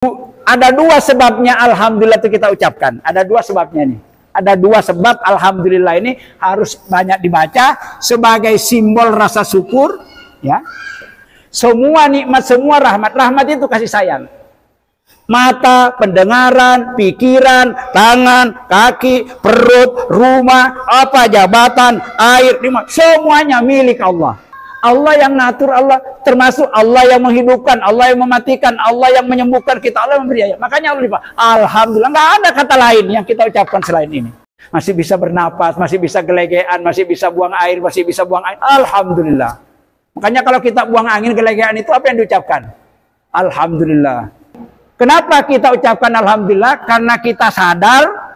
Ada dua sebabnya alhamdulillah itu kita ucapkan. Ada dua sebabnya nih. Ada dua sebab alhamdulillah ini harus banyak dibaca sebagai simbol rasa syukur, ya. Semua nikmat, semua rahmat. Rahmat itu kasih sayang. Mata, pendengaran, pikiran, tangan, kaki, perut, rumah, apa jabatan, air, nikmat, semuanya milik Allah. Allah yang ngatur, Allah termasuk Allah yang menghidupkan, Allah yang mematikan, Allah yang menyembuhkan kita, Allah yang memberi. Makanya Allah bilang, alhamdulillah, nggak ada kata lain yang kita ucapkan selain ini. Masih bisa bernapas, masih bisa gelegean, masih bisa buang air, masih bisa buang air. Alhamdulillah. Makanya kalau kita buang angin, gelegean itu apa yang diucapkan? Alhamdulillah. Kenapa kita ucapkan alhamdulillah? Karena kita sadar,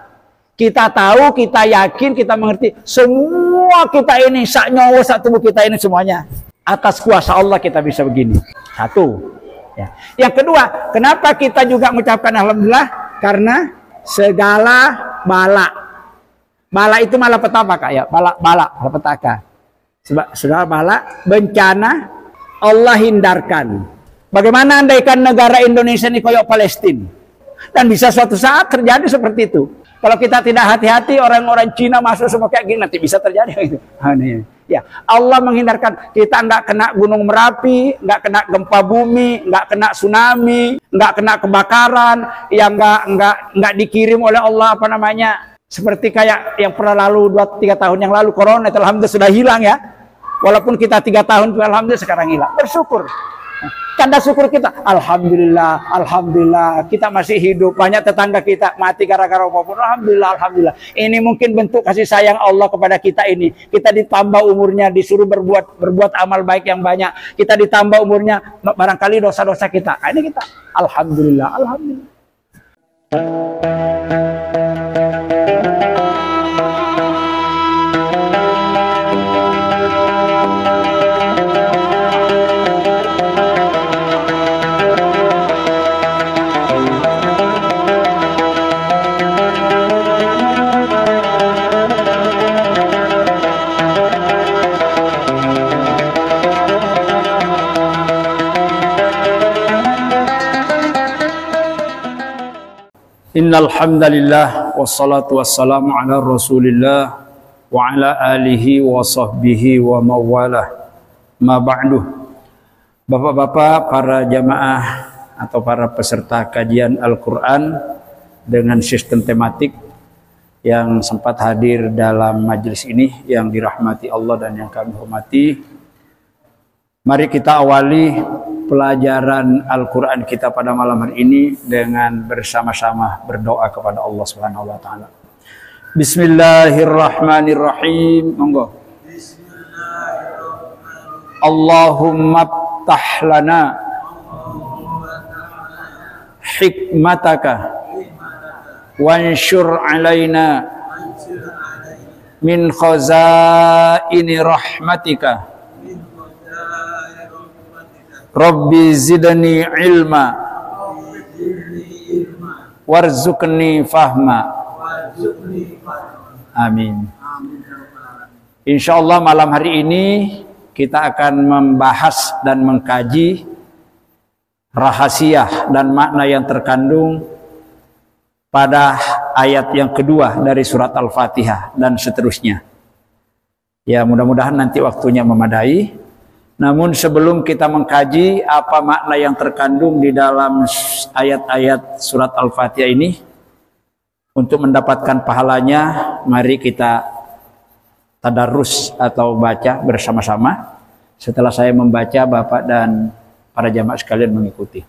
kita tahu, kita yakin, kita mengerti. Semua kita ini, sak nyawa, sak tubuh kita ini semuanya. Atas kuasa Allah kita bisa begini. Satu. Ya. Yang kedua, kenapa kita juga mengucapkan alhamdulillah? Karena segala bala. Bala itu malapetaka, Kak, ya. Bala malapetaka. Segala bala, bencana Allah hindarkan. Bagaimana andaikan negara Indonesia ini koyok Palestina? Dan bisa suatu saat terjadi seperti itu. Kalau kita tidak hati-hati, orang-orang Cina masuk semua kayak gini, nanti bisa terjadi gitu. Ya, Allah menghindarkan kita nggak kena gunung Merapi, nggak kena gempa bumi, nggak kena tsunami, nggak kena kebakaran, yang nggak dikirim oleh Allah apa namanya, seperti kayak yang pernah lalu 2-3 tahun yang lalu corona, alhamdulillah sudah hilang ya. Walaupun kita 3 tahun, alhamdulillah sekarang hilang. Bersyukur. Tanda syukur kita, alhamdulillah, alhamdulillah, kita masih hidup. Banyak tetangga kita mati gara-gara apapun, alhamdulillah, alhamdulillah. Ini mungkin bentuk kasih sayang Allah kepada kita ini. Kita ditambah umurnya, disuruh berbuat amal baik yang banyak. Kita ditambah umurnya, barangkali dosa-dosa kita. Nah, ini kita, alhamdulillah, alhamdulillah. Innal hamdalillah wassalatu wassalamu ala Rasulillah wa ala alihi wa sahbihi wa mawalah. Ma ba'du. Bapak-bapak, para jamaah atau para peserta kajian Al-Qur'an dengan sistem tematik yang sempat hadir dalam majelis ini yang dirahmati Allah dan yang kami hormati. Mari kita awali pelajaran Al-Quran kita pada malam hari ini dengan bersama-sama berdoa kepada Allah Subhanahu wa taala. Bismillahirrahmanirrahim. Monggo. Allahumma ftah lana hikmataka wanshur alaina min khazaini rahmatika. Rabbi zidni ilma warzuqni fahma. Amin. Insyaallah malam hari ini kita akan membahas dan mengkaji rahasia dan makna yang terkandung pada ayat yang kedua dari surat Al-Fatihah dan seterusnya. Ya, mudah-mudahan nanti waktunya memadai. Namun sebelum kita mengkaji apa makna yang terkandung di dalam ayat-ayat surat Al-Fatihah ini, untuk mendapatkan pahalanya, mari kita tadarus atau baca bersama-sama. Setelah saya membaca, Bapak dan para jamaah sekalian mengikuti.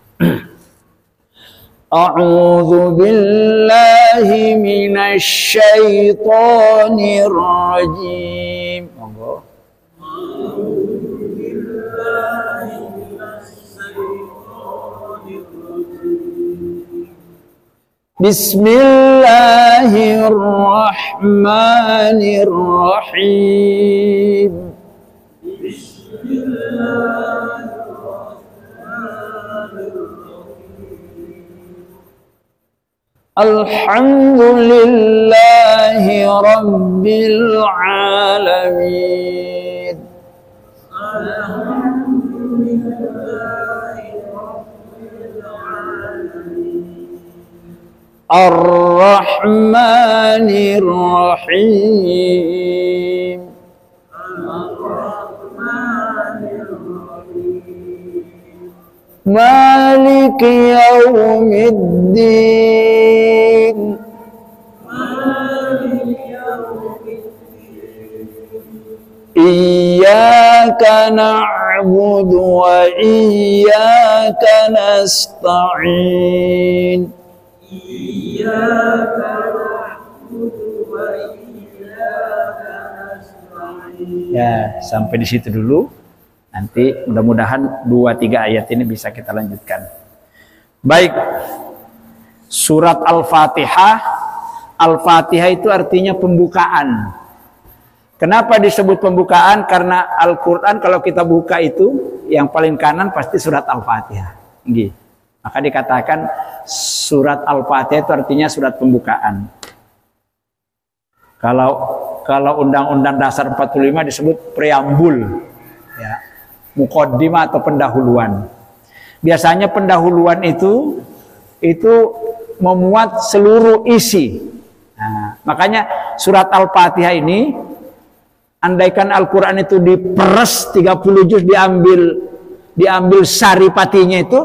A'udzu billahi minasy syaithanir rajim. Monggo. Bismillahirrahmanirrahim. Alhamdulillahi rabbil alamin. Ar-Rahmanir Rahim. Maliki Yaumiddin. Iyyaka na'budu wa iyyaka nasta'in. Iyyaka na'budu wa iyyaka nasta'in. Ya, sampai di situ dulu. Nanti mudah-mudahan 2-3 ayat ini bisa kita lanjutkan. Baik. Surat Al-Fatihah. Al-Fatihah itu artinya pembukaan. Kenapa disebut pembukaan? Karena Al-Quran kalau kita buka itu yang paling kanan pasti surat Al-Fatihah. Maka dikatakan surat Al-Fatihah itu artinya surat pembukaan. Kalau Undang-Undang Dasar 45 disebut preambul, ya, muqaddimah atau pendahuluan. Biasanya pendahuluan itu memuat seluruh isi. Nah, makanya surat Al-Fatihah ini, andaikan Al-Quran itu diperes 30 juz, diambil saripatinya itu,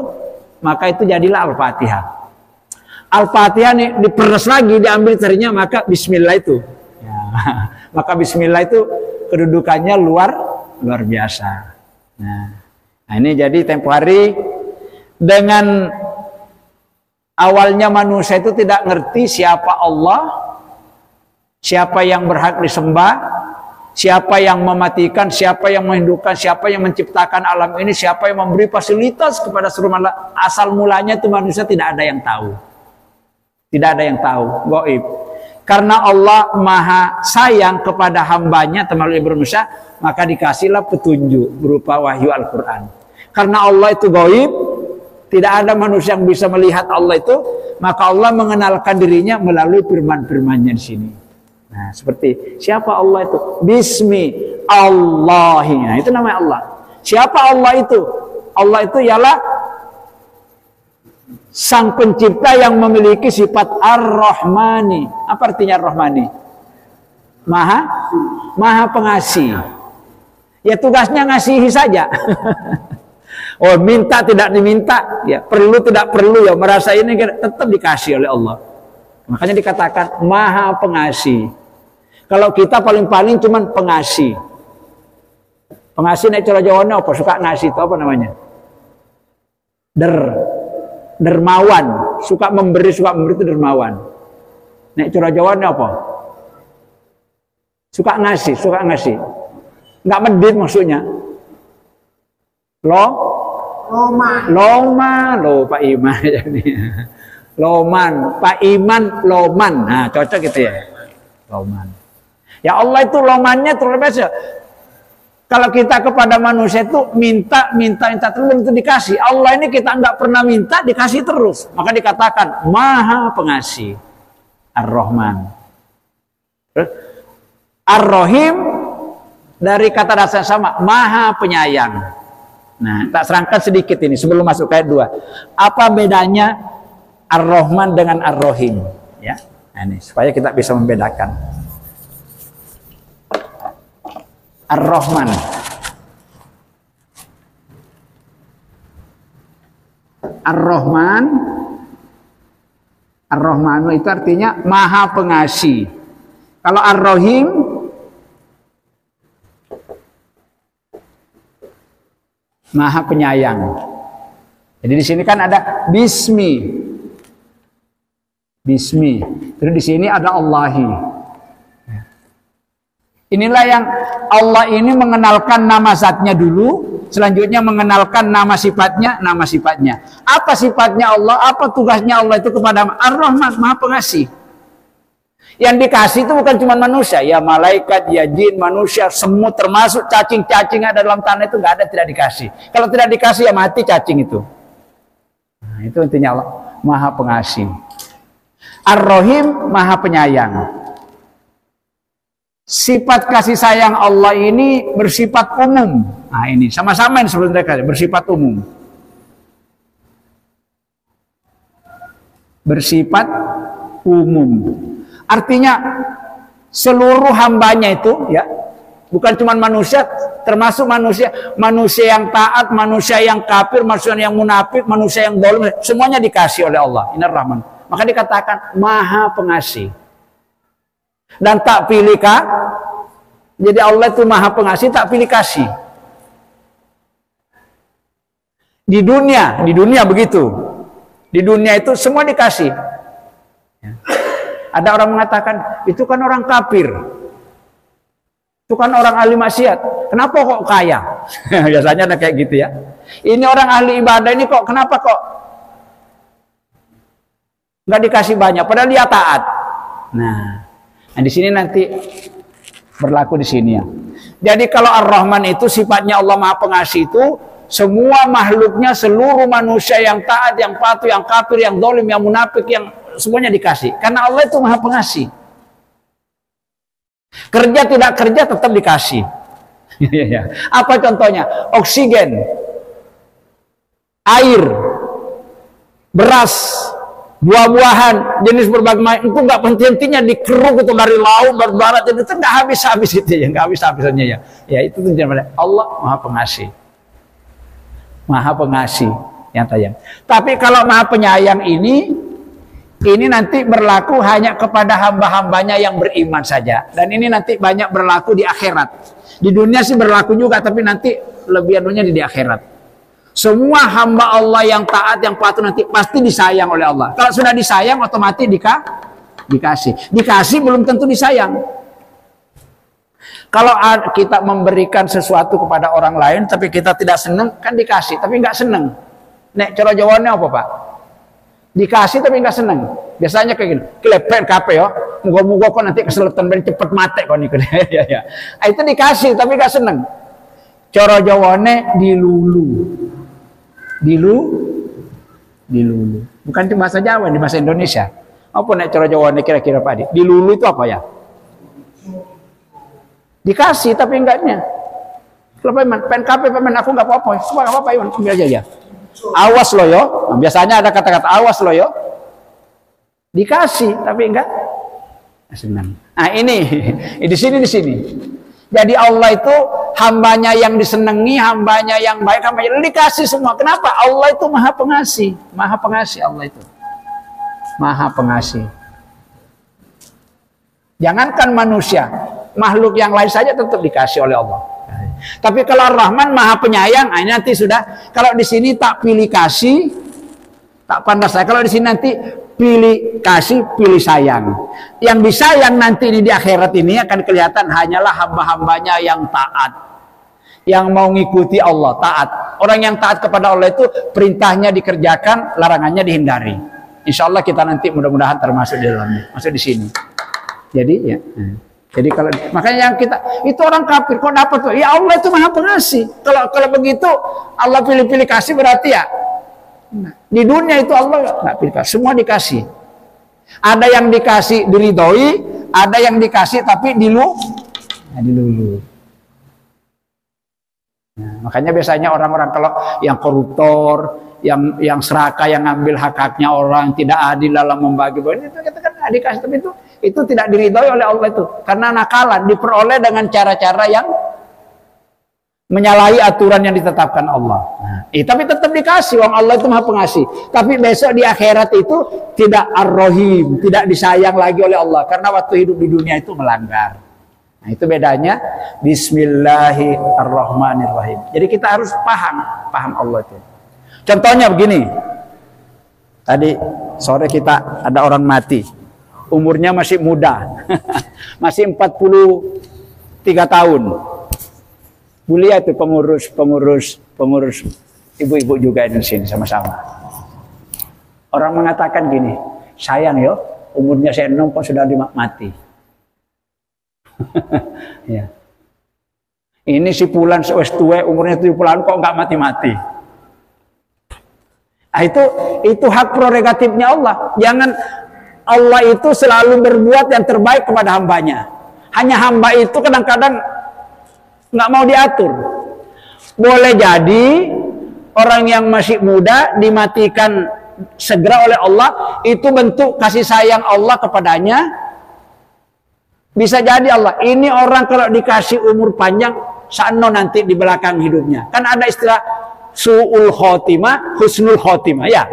maka itu jadilah Al-Fatihah. Al-Fatihah nih diperes lagi, diambil sarinya, maka Bismillah itu. Ya, maka Bismillah itu kedudukannya luar biasa. Nah, ini jadi tempo hari dengan awalnya manusia itu tidak ngerti siapa Allah, siapa yang berhak disembah, siapa yang mematikan, siapa yang menghidupkan, siapa yang menciptakan alam ini, siapa yang memberi fasilitas kepada seluruh manusia. Asal mulanya itu manusia tidak ada yang tahu. Tidak ada yang tahu, gaib. Karena Allah maha sayang kepada hambanya melalui manusia, maka dikasihlah petunjuk berupa wahyu Al-Quran. Karena Allah itu gaib, tidak ada manusia yang bisa melihat Allah itu, maka Allah mengenalkan dirinya melalui firman-firmannya di sini. Nah, seperti siapa Allah itu? Bismi Allahi. Nah, itu namanya Allah. Siapa Allah itu? Allah itu ialah Sang Pencipta yang memiliki sifat Ar-Rahmani. Apa artinya Ar-Rahmani? Maha pengasih. Ya tugasnya ngasihi saja. Oh, minta tidak diminta, ya perlu tidak perlu, ya merasa ini tetap dikasih oleh Allah. Makanya dikatakan Maha Pengasih. Kalau kita paling-paling cuman pengasih. Pengasih naik cara Jawanya apa? Suka ngasih itu apa namanya? Dermawan. Suka memberi itu dermawan. Naik cara Jawanya apa? Suka ngasih. Nggak medit maksudnya. Loman, Pak Iman jadi. Loman, Pak Iman, Loman. Nah, cocok gitu ya. Loman. Ya Allah itu lomannya terlebih. Kalau kita kepada manusia itu minta terus itu dikasih. Allah ini kita enggak pernah minta, dikasih terus. Maka dikatakan Maha Pengasih. Ar-Rahman. Ar-Rahim dari kata dasar sama, Maha Penyayang. Nah, tak serangkan sedikit ini sebelum masuk ke ayat 2. Apa bedanya Ar-Rahman dengan Ar-Rahim? Ya, nah, ini supaya kita bisa membedakan. Ar-Rahman. Ar-Rahman itu artinya Maha Pengasih. Kalau Ar-Rahim Maha Penyayang. Jadi di sini kan ada Bismi. Terus di sini ada Allahi. Inilah yang Allah ini mengenalkan nama zatnya dulu, selanjutnya mengenalkan nama sifatnya. Apa sifatnya Allah? Apa tugasnya Allah itu kepada Ar-Rahman, Maha Pengasih. Yang dikasih itu bukan cuma manusia, ya malaikat, ya jin, manusia, semua termasuk cacing-cacing ada dalam tanah itu nggak ada tidak dikasih. Kalau tidak dikasih ya mati cacing itu. Nah, itu intinya Allah, Maha Pengasih. Ar-Rahim, Maha Penyayang. Sifat kasih sayang Allah ini bersifat umum. Nah ini sama-sama yang sebenarnya bersifat umum. Bersifat umum. Artinya seluruh hambanya itu ya, bukan cuma manusia, termasuk manusia yang taat, manusia yang kafir, manusia yang munafik, manusia yang zalim, semuanya dikasih oleh Allah. Innar Rahman. Maka dikatakan Maha Pengasih. Dan tak pilih jadi Allah itu Maha Pengasih, tak pilih kasih. Di dunia begitu. Di dunia itu semua dikasih. Ada orang mengatakan, itu kan orang kafir. Itu kan orang ahli maksiat. Kenapa kok kaya? Biasanya ada kayak gitu ya. Ini orang ahli ibadah ini kok, kenapa kok nggak dikasih banyak? Padahal dia taat. Nah di sini nanti berlaku di sini ya. Jadi kalau Ar-Rahman itu sifatnya Allah Maha Pengasih itu, semua makhluknya, seluruh manusia yang taat, yang patuh, yang kafir, yang zalim, yang munafik, yang semuanya dikasih. Karena Allah itu Maha Pengasih. Kerja tidak kerja tetap dikasih. Apa contohnya? Oksigen, air, beras, buah-buahan, jenis berbagai macam itu nggak penting-pentingnya dikeruk itu dari laut, dari barat, itu nggak habis-habis itu ya, nggak habis-habisannya ya. Ya itu tujuannya Allah Maha Pengasih. Maha Pengasih yang tayang. Tapi kalau Maha Penyayang ini nanti berlaku hanya kepada hamba-hambanya yang beriman saja. Dan ini nanti banyak berlaku di akhirat. Di dunia sih berlaku juga, tapi nanti lebih anunya di akhirat. Semua hamba Allah yang taat, yang patuh nanti pasti disayang oleh Allah. Kalau sudah disayang otomatis dikasih. Dikasih belum tentu disayang. Kalau kita memberikan sesuatu kepada orang lain tapi kita tidak senang, kan dikasih tapi nggak senang. Nek cara jawabannya apa Pak? Dikasih tapi nggak senang. Biasanya kayak gini, kelepen kape yo, muga-muga kok nanti keseletan ben cepet mati kok niku. Ya. Itu dikasih tapi nggak senang. Cara jawabannya dilulu. Bukan di bahasa Jawa, di bahasa Indonesia. Apa nek cara jawabannya kira-kira Pak Adi? Dilulu itu apa ya? Dikasih tapi enggaknya. Kalau pen kape pemen aku nggak apa-apa, semua nggak apa-apa, Iwan ambil aja ya. Awas lo yo. Nah, biasanya ada kata-kata awas lo yo. Dikasih tapi enggak senang. Nah ini di sini. Jadi Allah itu hambanya yang disenangi, hambanya yang baik, hambanya dikasih semua. Kenapa? Allah itu Maha Pengasih. Maha Pengasih Allah itu. Maha Pengasih. Jangankan manusia, makhluk yang lain saja tetap dikasih oleh Allah. Tapi kalau Ar-Rahman Maha Penyayang, ini nanti sudah. Kalau di sini tak pilih kasih, tak pandang saya. Kalau di sini nanti pilih kasih, pilih sayang. Yang disayang nanti di akhirat ini akan kelihatan hanyalah hamba-hambanya yang taat, yang mau ngikuti Allah, taat. Orang yang taat kepada Allah itu perintahnya dikerjakan, larangannya dihindari. Insya Allah kita nanti mudah-mudahan termasuk di dalamnya, masuk di sini. Jadi ya. Jadi kalau makanya yang kita itu orang kafir kok dapat tuh? Ya Allah itu Maha Pengasih. Kalau begitu Allah pilih-pilih kasih berarti ya. Di dunia itu Allah nggak pilih kasih, semua dikasih. Ada yang dikasih diridhoi, ada yang dikasih tapi dilulu. Nah, makanya biasanya orang-orang kalau yang koruptor, yang serakah, yang ngambil hak-haknya orang, tidak adil dalam membagi, itu kita kan dikasih, tapi itu tidak diridhoi oleh Allah itu karena nakalan diperoleh dengan cara-cara yang menyalahi aturan yang ditetapkan Allah. Nah, tapi tetap dikasih, wong Allah itu Maha Pengasih. Tapi besok di akhirat itu tidak Ar-Rahim, tidak disayang lagi oleh Allah karena waktu hidup di dunia itu melanggar. Nah, itu bedanya. Bismillahirrahmanirrahim. Jadi kita harus paham Allah itu. Contohnya begini. Tadi sore kita ada orang mati. Umurnya masih muda. Masih 43 tahun. Mulia itu pengurus ibu-ibu juga di sini sama-sama. Orang mengatakan gini, sayang yo, umurnya saya 6 kok sudah mati. Ya. Ini si Pulan wis tuwe umurnya 70-an kok nggak mati-mati. Nah, itu hak prerogatifnya Allah. Jangan Allah itu selalu berbuat yang terbaik kepada hambanya. Hanya hamba itu kadang-kadang nggak mau diatur. Boleh jadi orang yang masih muda dimatikan segera oleh Allah, itu bentuk kasih sayang Allah kepadanya. Bisa jadi Allah, ini orang kalau dikasih umur panjang, sa'no nanti di belakang hidupnya. Kan ada istilah su'ul khotimah, husnul khotimah, ya.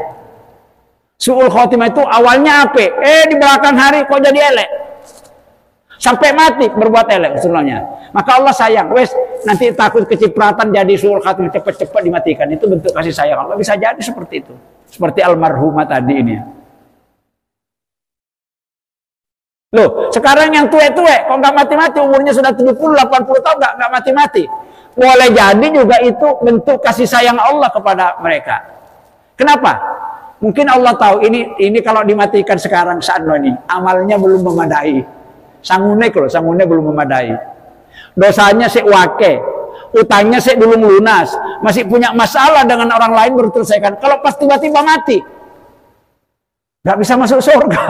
Su'ul khotimah itu awalnya apa? Di belakang hari kok jadi elek. Sampai mati berbuat elek sebenarnya. Maka Allah sayang, wes nanti takut kecipratan jadi suul khatimah, cepat-cepat dimatikan. Itu bentuk kasih sayang Allah. Bisa jadi seperti itu. Seperti almarhumah tadi ini. Loh, sekarang yang tua-tua kok nggak mati-mati, umurnya sudah 70, 80 tahun nggak mati-mati. Boleh jadi juga itu bentuk kasih sayang Allah kepada mereka. Kenapa? Mungkin Allah tahu ini kalau dimatikan sekarang saat ini amalnya belum memadai. Sangune belum memadai. Dosanya sik wake, utangnya sik belum lunas, masih punya masalah dengan orang lain baru terselesaikan. Kalau pas tiba-tiba mati, nggak bisa masuk surga.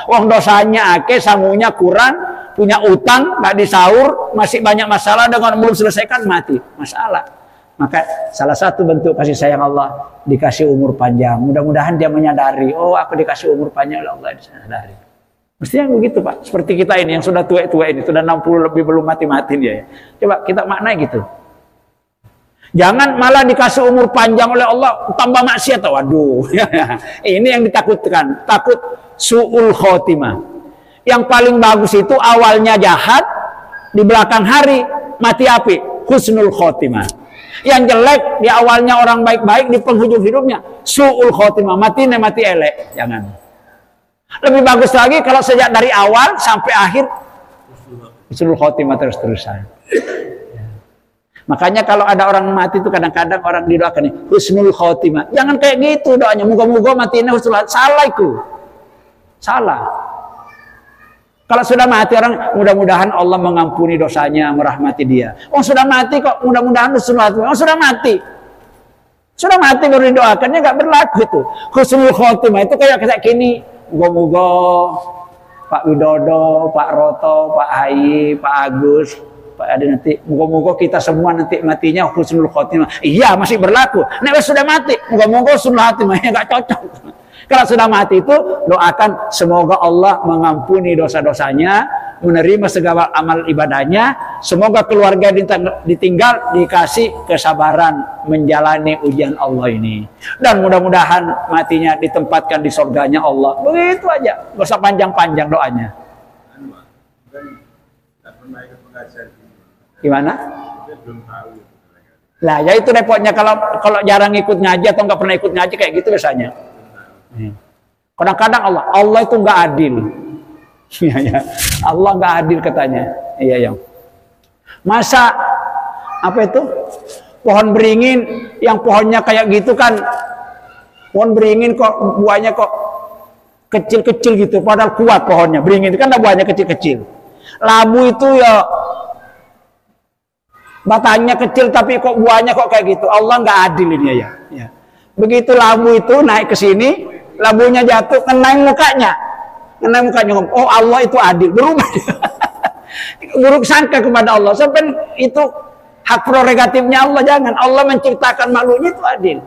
Wong dosanya ake, sangunya kurang, punya utang, nggak disaur, masih banyak masalah dengan belum selesaikan, mati. Masalah. Maka salah satu bentuk kasih sayang Allah, dikasih umur panjang. Mudah-mudahan dia menyadari, oh aku dikasih umur panjang oleh Allah, disadari. Mestinya begitu Pak, seperti kita ini yang sudah tua-tua ini, sudah 60 lebih belum mati-mati dia ya. Coba kita maknai gitu. Jangan malah dikasih umur panjang oleh Allah, tambah maksiat, waduh. Ini yang ditakutkan, takut su'ul khotimah. Yang paling bagus itu awalnya jahat, di belakang hari mati api, husnul khotimah. Yang jelek di awalnya orang baik-baik, di penghujung hidupnya su'ul khotimah, mati elek. Jangan. Lebih bagus lagi kalau sejak dari awal sampai akhir husnul khotimah terus-terusan. Makanya kalau ada orang mati itu kadang-kadang orang didoakan nih husnul khotimah. Jangan kayak gitu doanya. Moga-moga matinya husnul khotimah. Salah itu. Salah. Kalau sudah mati orang, mudah-mudahan Allah mengampuni dosanya, merahmati dia. Oh sudah mati kok, mudah-mudahan husnul khotimah. Oh sudah mati. Sudah mati baru didoakannya, nggak berlaku itu. Husnul khotimah itu kayak gini. Moga-moga Pak Widodo, Pak Roto, Pak Hayi, Pak Agus, Pak Adi nanti, moga-moga kita semua nanti matinya husnul khotimah. Iya masih berlaku. Nek sudah mati, moga-moga husnul khotimah, ya nggak cocok. Kalau sudah mati itu doakan semoga Allah mengampuni dosa-dosanya, menerima segala amal ibadahnya, semoga keluarga ditinggal dikasih kesabaran menjalani ujian Allah ini, dan mudah-mudahan matinya ditempatkan di surganya Allah. Begitu aja, gak usah panjang-panjang doanya. Gimana? Lah ya itu repotnya kalau jarang ikut ngaji atau nggak pernah ikut ngaji kayak gitu biasanya. Kadang-kadang Allah itu nggak adil. Iya ya. Allah nggak adil katanya. Iya yang. Masa apa itu? Pohon beringin yang pohonnya kayak gitu kan. Pohon beringin kok buahnya kok kecil-kecil gitu, padahal kuat pohonnya. Beringin itu kan buahnya kecil-kecil. Labu itu ya batangnya kecil tapi kok buahnya kok kayak gitu. Allah nggak adil ini ya. Ya. Begitu labu itu naik ke sini, labunya jatuh, kenang mukanya. Oh Allah itu adil, berubah. Buruk sangka kepada Allah. Sampai itu hak prerogatifnya Allah, jangan. Allah menciptakan makhluknya itu adil.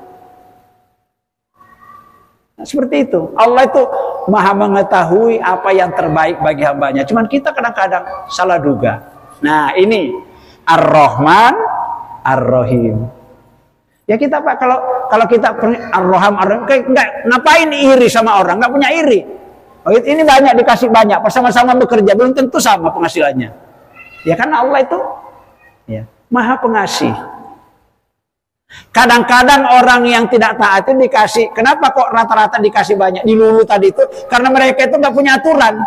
Nah, seperti itu. Allah itu maha mengetahui apa yang terbaik bagi hambanya. Cuman kita kadang-kadang salah duga. Nah ini Ar-Rahman, Ar-Rahim. Ya kita Pak, kalau kita Ar-Rahman, Ar-Rahim, ngapain iri sama orang? Nggak punya iri. Oh, ini banyak dikasih banyak, bersama-sama bekerja, belum tentu sama penghasilannya. Ya karena Allah itu ya, maha pengasih. Kadang-kadang orang yang tidak taat itu dikasih, kenapa kok rata-rata dikasih banyak? Di lulu tadi itu, karena mereka itu nggak punya aturan.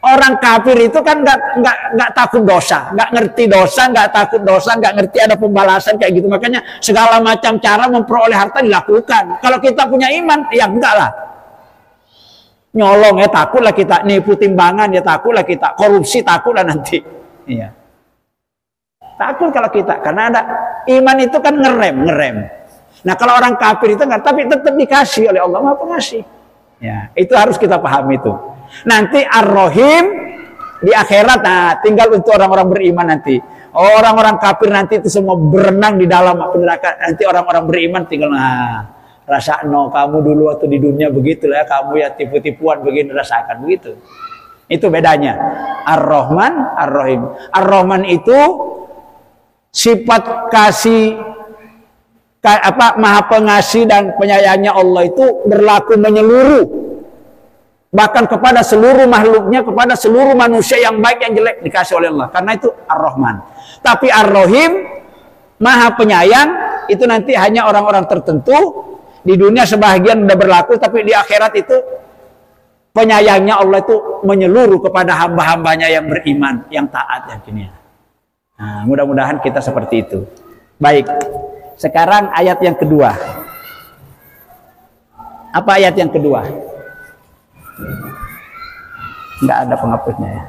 Orang kafir itu kan nggak takut dosa, nggak ngerti dosa, nggak takut dosa, nggak ngerti ada pembalasan kayak gitu. Makanya segala macam cara memperoleh harta dilakukan. Kalau kita punya iman, ya enggak lah. Nyolong ya takutlah kita, nipu timbangan ya takutlah kita, korupsi takutlah nanti. Iya. Takut kalau kita, karena ada iman itu kan ngerem. Nah kalau orang kafir itu enggak, tapi tetap dikasih oleh Allah, Maha Pengasih. Ya, itu harus kita pahami itu. Nanti Ar-Rahim di akhirat, nah tinggal untuk orang-orang beriman nanti. Orang-orang kafir nanti itu semua berenang di dalam neraka. Nanti orang-orang beriman tinggal rasa no kamu dulu waktu di dunia begitu ya, kamu ya tipu-tipuan begini rasakan begitu. Itu bedanya Ar-Rahman, Ar-Rahim. Ar-Rahman itu sifat kasih maha pengasih dan penyayangnya Allah itu berlaku menyeluruh, bahkan kepada seluruh makhluknya, kepada seluruh manusia yang baik yang jelek dikasih oleh Allah. Karena itu Ar-Rahman. Tapi Ar-Rahim, maha penyayang, itu nanti hanya orang-orang tertentu. Di dunia sebahagian sudah berlaku, tapi di akhirat itu penyayangnya Allah itu menyeluruh kepada hamba-hambanya yang beriman, yang taat yakinnya. Nah, mudah-mudahan kita seperti itu. Baik. Sekarang ayat yang kedua. Apa ayat yang kedua? Enggak ada penghapusnya ya.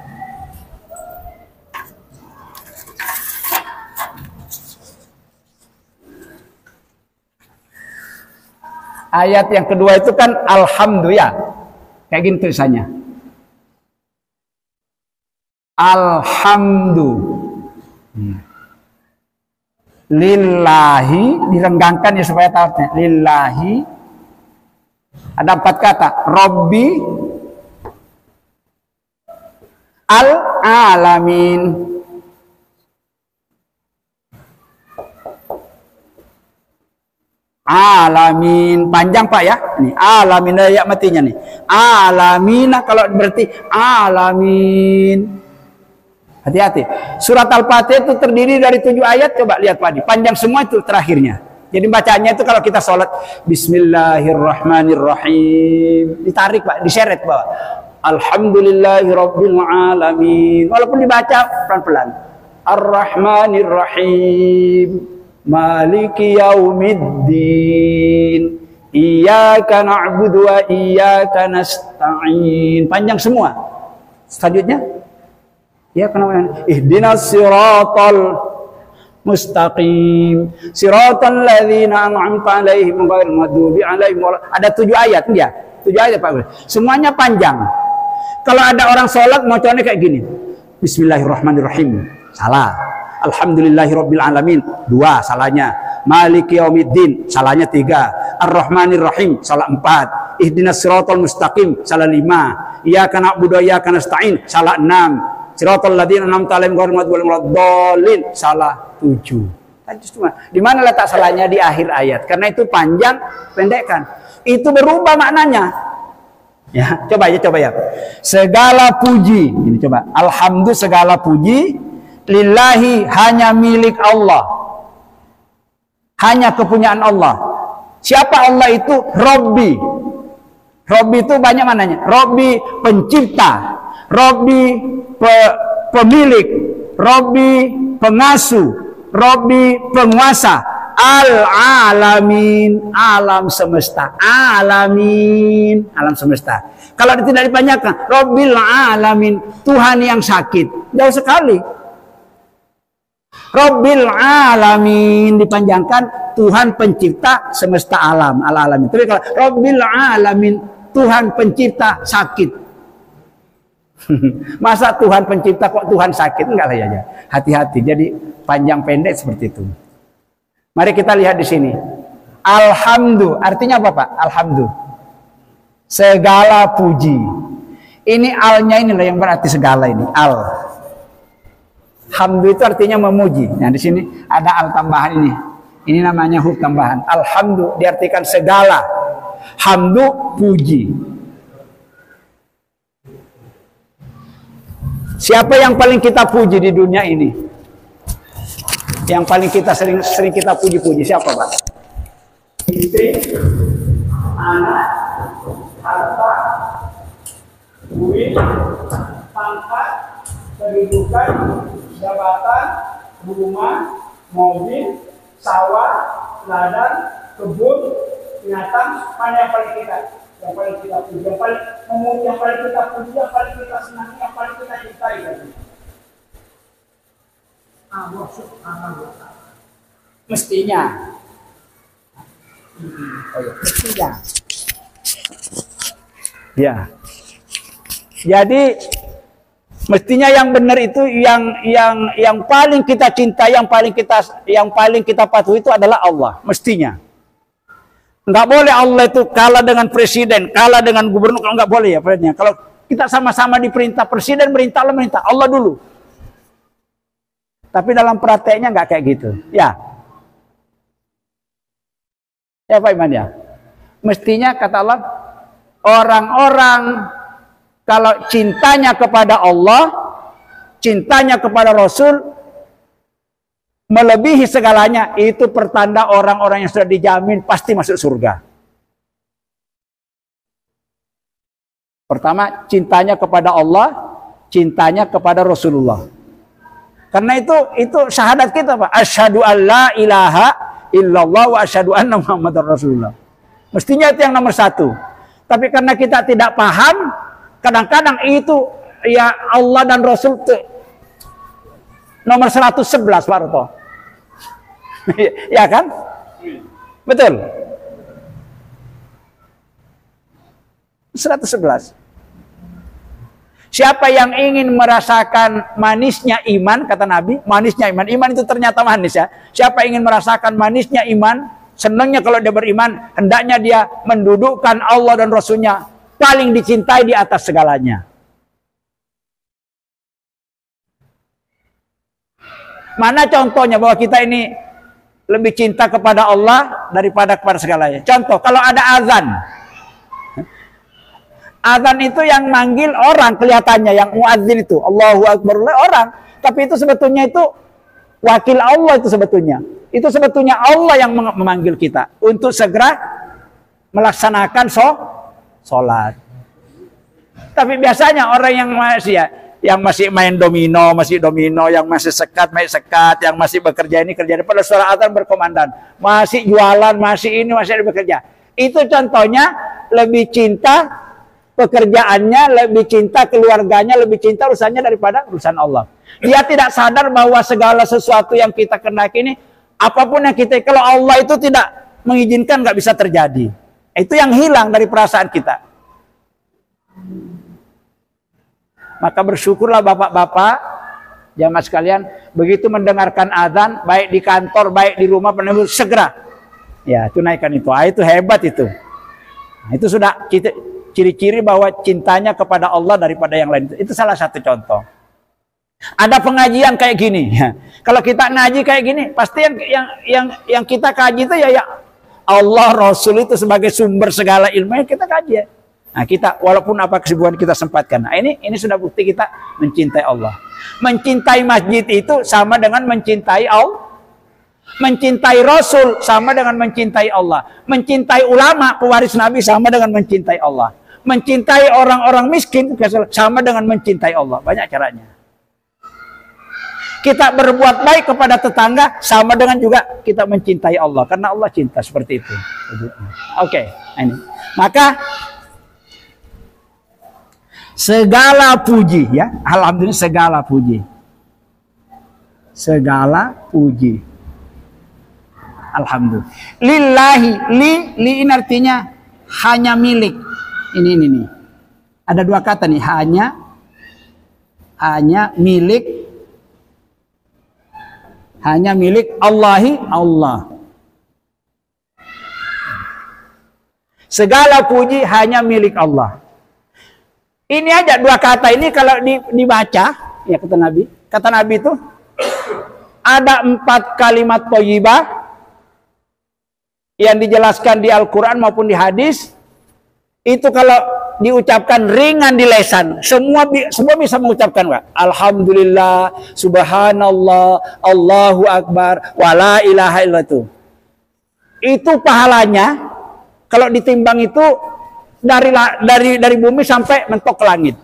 Ayat yang kedua itu kan alhamdulillah. Kayak gini tulisannya. Alhamdulillah. Lillahi, direnggangkan ya supaya tahu. Lillahi ada 4 kata. Robbi al-alamin. Alamin, panjang Pak ya. Ini alamin ya matinya nih. Alamina kalau berarti alamin. Hati-hati. Surat Al-Fatihah itu terdiri dari 7 ayat. Coba lihat Pak, panjang semua itu terakhirnya. Jadi bacanya itu kalau kita sholat Bismillahirrahmanirrahim, ditarik Pak, diseret bawah. Alhamdulillahirabbil alamin. Walaupun dibaca pelan-pelan. Ar-Rahmanirrahim, Maliki yaumiddin, Iyyaka na'budu wa iyyaka nasta'in. Panjang semua. Selanjutnya ya kenapa? Ihdinas siratal mustaqim, siratal ladzina an'amta 'alaihim ghairil maghdubi 'alaihim. Ada 7 ayat dia. 7 ayat Pak. Semuanya panjang. Kalau ada orang sholat mau contohnya kayak gini. Bismillahirrahmanirrahim. Salah. Alhamdulillahirabbil alamin. 2 salahnya. Maliki yaumiddin, salahnya 3. Ar-Rahmanirrahim, salah 4. Ihdinas siratal mustaqim, salah 5. Iyyaka na'budu wa iyyaka nasta'in, salah 6. Siratal ladzina an'amta 'alaihim ghairil maghdubi 'alaihim waladdallin, salah 7. Di mana letak salahnya? Di akhir ayat. Karena itu panjang, pendekkan. Itu berubah maknanya. Ya, coba ya. Segala puji, ini coba. Alhamdulillah, segala puji lillahi, hanya milik Allah. Hanya kepunyaan Allah. Siapa Allah itu? Robbi. Robbi itu banyak mananya. Robbi pencipta, Robbi pemilik, Robbi pengasuh, Robbi penguasa, al-alamin, alam semesta, alamin, alam semesta. Kalau tidak dipanjangkan, Robbil alamin, Tuhan yang sakit, jauh sekali. Robbil alamin dipanjangkan, Tuhan pencipta semesta alam, al-alamin. Tapi kalau Robbil alamin, Tuhan pencipta sakit. Masa Tuhan pencipta kok Tuhan sakit? Enggak lah ya. Hati-hati. Jadi panjang pendek seperti itu. Mari kita lihat di sini. Alhamdulillah. Artinya apa Pak? Alhamdulillah. Segala puji. Ini alnya inilah yang berarti segala ini. Al. Hamdu itu artinya memuji. Nah di sini ada al tambahan ini. Ini namanya huruf tambahan. Alhamdulillah diartikan segala. Hamdu puji. Siapa yang paling kita puji di dunia ini? Yang paling kita sering kita puji-puji siapa Pak? Istri, anak, harta, duit, pangkat, kedudukan, jabatan, rumah, mobil, sawah, ladang, kebun, binatang. Mana yang paling kita? Yang paling kita puji, yang paling memuji, yang paling kita puji, yang paling kita senangi, yang paling kita cintai. Allah Subhanahu wa Ta'ala. Mestinya. Mestinya. Ya. Jadi mestinya yang benar itu yang paling kita cintai, yang paling kita patuhi itu adalah Allah, mestinya. Nggak boleh Allah itu kalah dengan presiden, kalah dengan gubernur, kalau nggak boleh ya. Kalau kita sama-sama diperintah, presiden merintah Allah dulu. Tapi dalam prakteknya nggak kayak gitu. Ya. Ya Pak Iman ya. Mestinya kata Allah, orang-orang kalau cintanya kepada Allah, cintanya kepada Rasul, melebihi segalanya, itu pertanda orang-orang yang sudah dijamin pasti masuk surga. Pertama, cintanya kepada Allah, cintanya kepada Rasulullah. Karena itu syahadat kita, Pak. Asyhadu an la ilaha illallah wa asyhadu anna Muhammadar Rasulullah. Mestinya itu yang nomor satu. Tapi karena kita tidak paham, kadang-kadang itu ya Allah dan Rasul itu nomor 111, Pak Roto. Ya kan? Betul. 111. Siapa yang ingin merasakan manisnya iman, kata Nabi, manisnya iman. Iman itu ternyata manis ya. Siapa ingin merasakan manisnya iman, senangnya kalau dia beriman, hendaknya dia mendudukkan Allah dan Rasulnya paling dicintai di atas segalanya. Mana contohnya bahwa kita ini lebih cinta kepada Allah daripada kepada segalanya? Contoh, kalau ada azan. Azan itu yang manggil orang kelihatannya, yang muadzin itu Allahu Akbar orang, tapi itu sebetulnya itu wakil Allah itu sebetulnya. Itu sebetulnya Allah yang memanggil kita untuk segera melaksanakan sholat. Tapi biasanya orang yang masih main domino, yang masih sekat, yang masih bekerja ini kerja, pada suara azan berkomandan, masih jualan, masih ini, masih bekerja. Itu contohnya lebih cinta pekerjaannya, lebih cinta keluarganya, lebih cinta urusannya daripada urusan Allah. Dia tidak sadar bahwa segala sesuatu yang kita kehendaki ini, apapun yang kita, kalau Allah itu tidak mengizinkan, nggak bisa terjadi. Itu yang hilang dari perasaan kita. Maka bersyukurlah bapak-bapak, jamaah sekalian, begitu mendengarkan azan, baik di kantor, baik di rumah, segera ya tunaikan itu. Itu hebat itu. Itu sudah ciri-ciri bahwa cintanya kepada Allah daripada yang lain. Itu salah satu contoh. Ada pengajian kayak gini. Kalau kita ngaji kayak gini, pasti yang kita kaji itu ya Allah, Rasul itu sebagai sumber segala ilmu yang kita kaji ya. Nah, kita walaupun apa kesibukan kita sempatkan. Nah, ini sudah bukti kita mencintai Allah. Mencintai masjid itu sama dengan mencintai Allah. Mencintai Rasul sama dengan mencintai Allah. Mencintai ulama pewaris Nabi sama dengan mencintai Allah. Mencintai orang-orang miskin sama dengan mencintai Allah. Banyak caranya. Kita berbuat baik kepada tetangga sama dengan juga kita mencintai Allah. Karena Allah cinta seperti itu. Oke, ini. Maka segala puji ya, alhamdulillah segala puji. Segala puji. Alhamdulillah. Lillahi, li ini artinya hanya milik. Ini. Ada dua kata nih, hanya milik Allahi Allah. Segala puji hanya milik Allah. Ini aja dua kata ini kalau dibaca, ya kata Nabi. Kata Nabi itu ada 4 kalimat thayyibah yang dijelaskan di Al-Quran maupun di hadis. Itu kalau diucapkan ringan di lisan, semua bisa mengucapkan, Pak. Alhamdulillah, subhanallah, Allahu Akbar, wala ilaha illallah. Itu pahalanya kalau ditimbang itu dari bumi sampai mentok ke langit.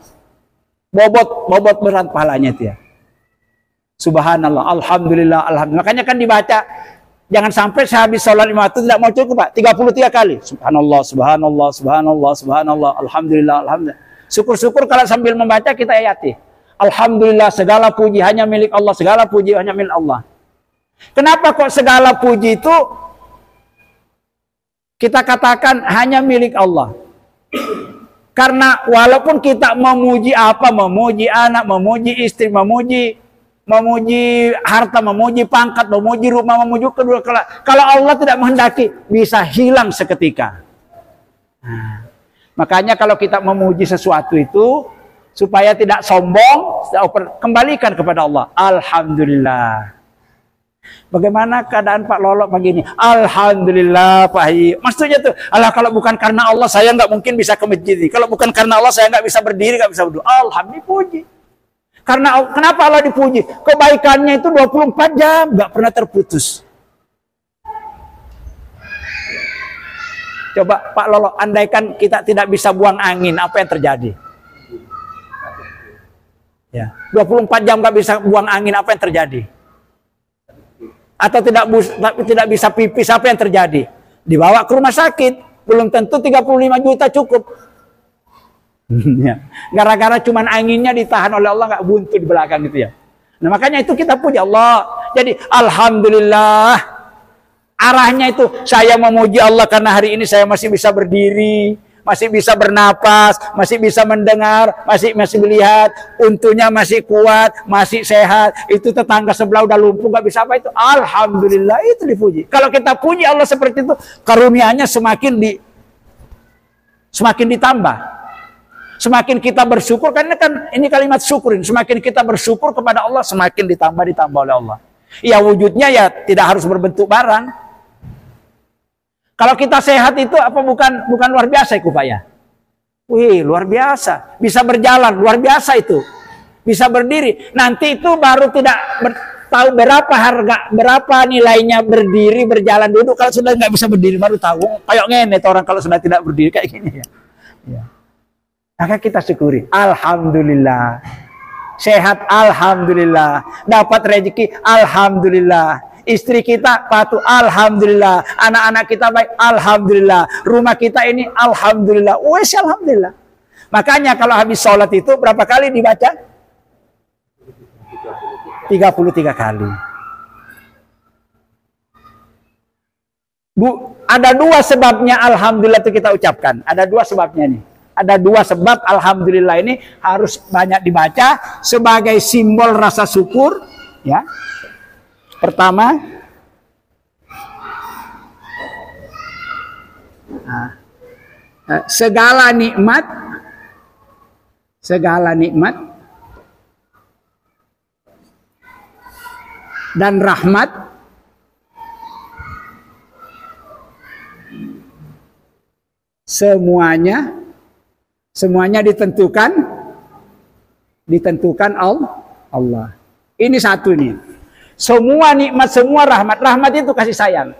Bobot berat pahalanya itu ya. Subhanallah, alhamdulillah, alhamdulillah. Makanya kan dibaca, jangan sampai sehabis sholat 5 waktu tidak mau cukup, Pak. 33 kali. Subhanallah, subhanallah, subhanallah, subhanallah, alhamdulillah, alhamdulillah. Syukur-syukur kalau sambil membaca kita ayati. Alhamdulillah, segala puji hanya milik Allah, segala puji hanya milik Allah. Kenapa kok segala puji itu kita katakan hanya milik Allah? Karena walaupun kita memuji apa, memuji anak, memuji istri, memuji memuji harta, memuji pangkat, memuji rumah, memuji kedua. Kalau Allah tidak menghendaki, bisa hilang seketika. Nah, makanya kalau kita memuji sesuatu itu, supaya tidak sombong, kembalikan kepada Allah. Alhamdulillah. Bagaimana keadaan Pak Lolo pagi ini? Alhamdulillah Pak Haji. Maksudnya tuh, Allah, kalau bukan karena Allah saya nggak mungkin bisa ke masjid. Kalau bukan karena Allah saya nggak bisa berdiri, nggak bisa berdoa. Alhamdulillah, puji. Karena kenapa Allah dipuji? Kebaikannya itu 24 jam, nggak pernah terputus. Coba Pak Lolo, andaikan kita tidak bisa buang angin, apa yang terjadi? Ya, 24 jam nggak bisa buang angin, apa yang terjadi? Atau tidak bisa pipis, apa yang terjadi? Dibawa ke rumah sakit, belum tentu 35 juta cukup. Gara-gara cuman anginnya ditahan oleh Allah, nggak buntu di belakang gitu ya. Nah makanya itu kita puji Allah. Jadi alhamdulillah. Arahnya itu saya memuji Allah karena hari ini saya masih bisa berdiri, masih bisa bernapas, masih bisa mendengar, masih melihat, untungnya masih kuat, masih sehat. Itu tetangga sebelah udah lumpuh nggak bisa apa itu. Alhamdulillah, itu dipuji. Kalau kita puji Allah seperti itu, karunia-Nya semakin ditambah. Semakin kita bersyukur, karena kan ini kalimat syukurin. Semakin kita bersyukur kepada Allah, semakin ditambah oleh Allah. Ya wujudnya ya tidak harus berbentuk barang. Kalau kita sehat itu apa bukan luar biasa itu Pak ya? Wih, luar biasa. Bisa berjalan, luar biasa itu. Bisa berdiri. Nanti itu baru tahu berapa nilainya berdiri, berjalan, duduk. Kalau sudah nggak bisa berdiri baru tahu. Kayak ngene orang kalau sudah tidak berdiri kayak gini ya. Ya. Maka kita syukuri. Alhamdulillah. Sehat, alhamdulillah. Dapat rezeki, alhamdulillah. Istri kita patuh, alhamdulillah. Anak-anak kita baik, alhamdulillah. Rumah kita ini, alhamdulillah. Wes, alhamdulillah. Makanya kalau habis sholat itu berapa kali dibaca? 33 kali. Ada dua sebabnya alhamdulillah itu kita ucapkan. Ada dua sebabnya nih. Ada dua sebab alhamdulillah ini harus banyak dibaca sebagai simbol rasa syukur, ya. Pertama, segala nikmat dan rahmat semuanya ditentukan Allah. Ini satu nih. Semua nikmat, semua rahmat itu kasih sayang.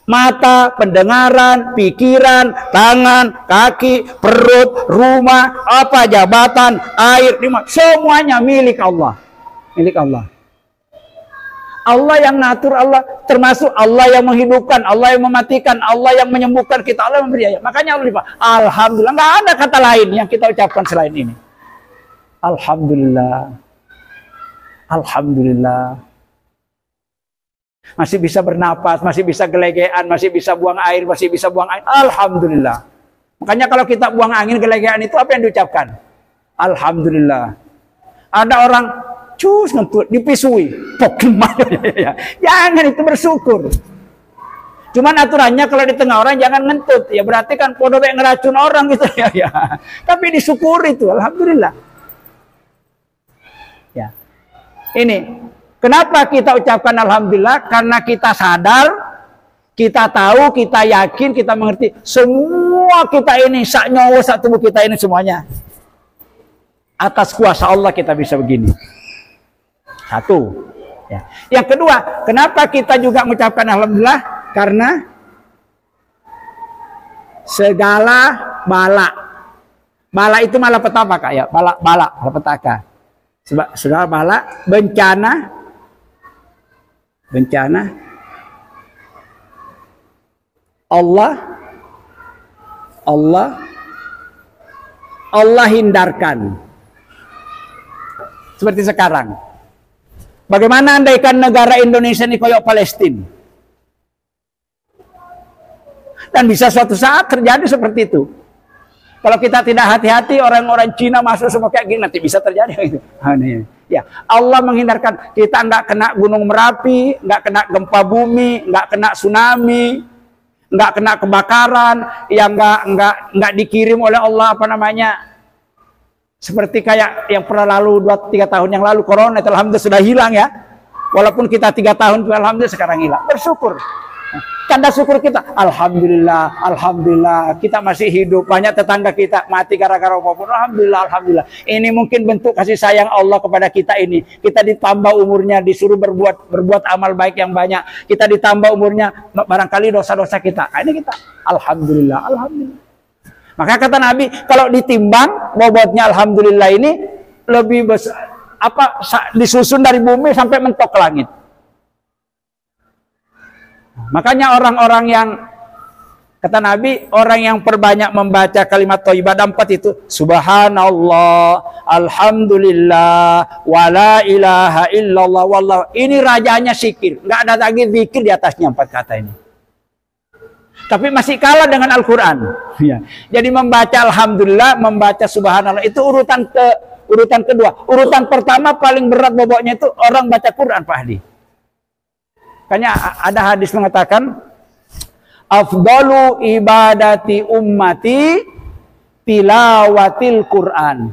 Mata, pendengaran, pikiran, tangan, kaki, perut, rumah, apa jabatan, air, semuanya milik Allah. Milik Allah. Allah yang ngatur, Allah termasuk Allah yang menghidupkan, Allah yang mematikan, Allah yang menyembuhkan kita, Allah yang memberi. Makanya Allah alhamdulillah, nggak ada kata lain yang kita ucapkan selain ini. Alhamdulillah. Alhamdulillah. Masih bisa bernapas, masih bisa gelegean, masih bisa buang air, alhamdulillah. Makanya kalau kita buang angin, gelegean itu apa yang diucapkan? Alhamdulillah. Ada orang cus ngentut, dipisui, jangan, itu bersyukur. Cuman aturannya kalau di tengah orang jangan ngentut, ya berarti kan podo ngeracun orang gitu ya. Tapi disyukuri itu, alhamdulillah. Ya. Ini kenapa kita ucapkan alhamdulillah? Karena kita sadar, kita tahu, kita yakin, kita mengerti semua kita ini, sak nyawa, sak tubuh kita ini semuanya atas kuasa Allah kita bisa begini. Satu. Ya. Yang kedua, kenapa kita juga mengucapkan alhamdulillah? Karena segala bala itu malapetaka Kak ya, bala malapetaka. Segala bala, bencana Allah hindarkan. Seperti sekarang. Bagaimana andaikan negara Indonesia ini koyok Palestina? Dan bisa suatu saat terjadi seperti itu. Kalau kita tidak hati-hati, orang-orang Cina masuk semua kayak gini, nanti bisa terjadi gitu. Ya, Allah menghindarkan kita nggak kena gunung Merapi, nggak kena gempa bumi, nggak kena tsunami, nggak kena kebakaran, yang nggak dikirim oleh Allah apa namanya, seperti kayak yang pernah lalu 2-3 tahun yang lalu corona, alhamdulillah sudah hilang ya. Walaupun kita 3 tahun, alhamdulillah sekarang hilang. Bersyukur. Tanda syukur kita, alhamdulillah, alhamdulillah, kita masih hidup. Banyak tetangga kita mati gara-gara apapun. Alhamdulillah, alhamdulillah. Ini mungkin bentuk kasih sayang Allah kepada kita ini. Kita ditambah umurnya, disuruh berbuat amal baik yang banyak. Kita ditambah umurnya, barangkali dosa-dosa kita. Ini kita, alhamdulillah, alhamdulillah. Maka kata Nabi, kalau ditimbang bobotnya alhamdulillah ini lebih besar, disusun dari bumi sampai mentok ke langit. Makanya orang-orang yang, kata Nabi, orang yang perbanyak membaca kalimat thayyibah 4 itu, subhanallah, alhamdulillah, wala ilaha illallah, wallah. Ini rajanya zikir, nggak ada lagi zikir di atasnya 4 kata ini. Tapi masih kalah dengan Al-Quran. Ya. Jadi membaca alhamdulillah, membaca subhanallah itu urutan kedua. Urutan pertama paling berat bobotnya itu orang baca Quran, Pak Hadi. Makanya ada hadis mengatakan, afdalu ibadati ummati tilawatil Quran.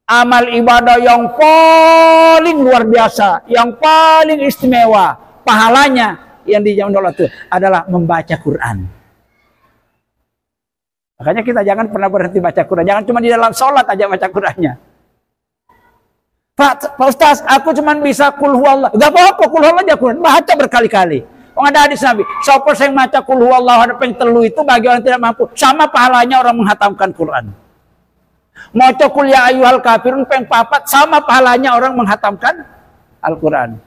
Amal ibadah yang paling luar biasa, yang paling istimewa, pahalanya yang dijamin Allah itu adalah membaca Quran. Makanya kita jangan pernah berhenti baca Quran. Jangan cuma di dalam sholat aja baca Qurannya. Pak Ustaz, aku cuma bisa kul huwallah. Gak apa-apa, kul huwallah aja Quran. Baca berkali-kali. Ada hadis Nabi, siapa yang baca kul huwallah ada pengtelu itu bagi orang tidak mampu, sama pahalanya orang menghatamkan Quran. Maca kul ya ayyuhal kafirun pengpapat, sama pahalanya orang menghatamkan Al-Quran.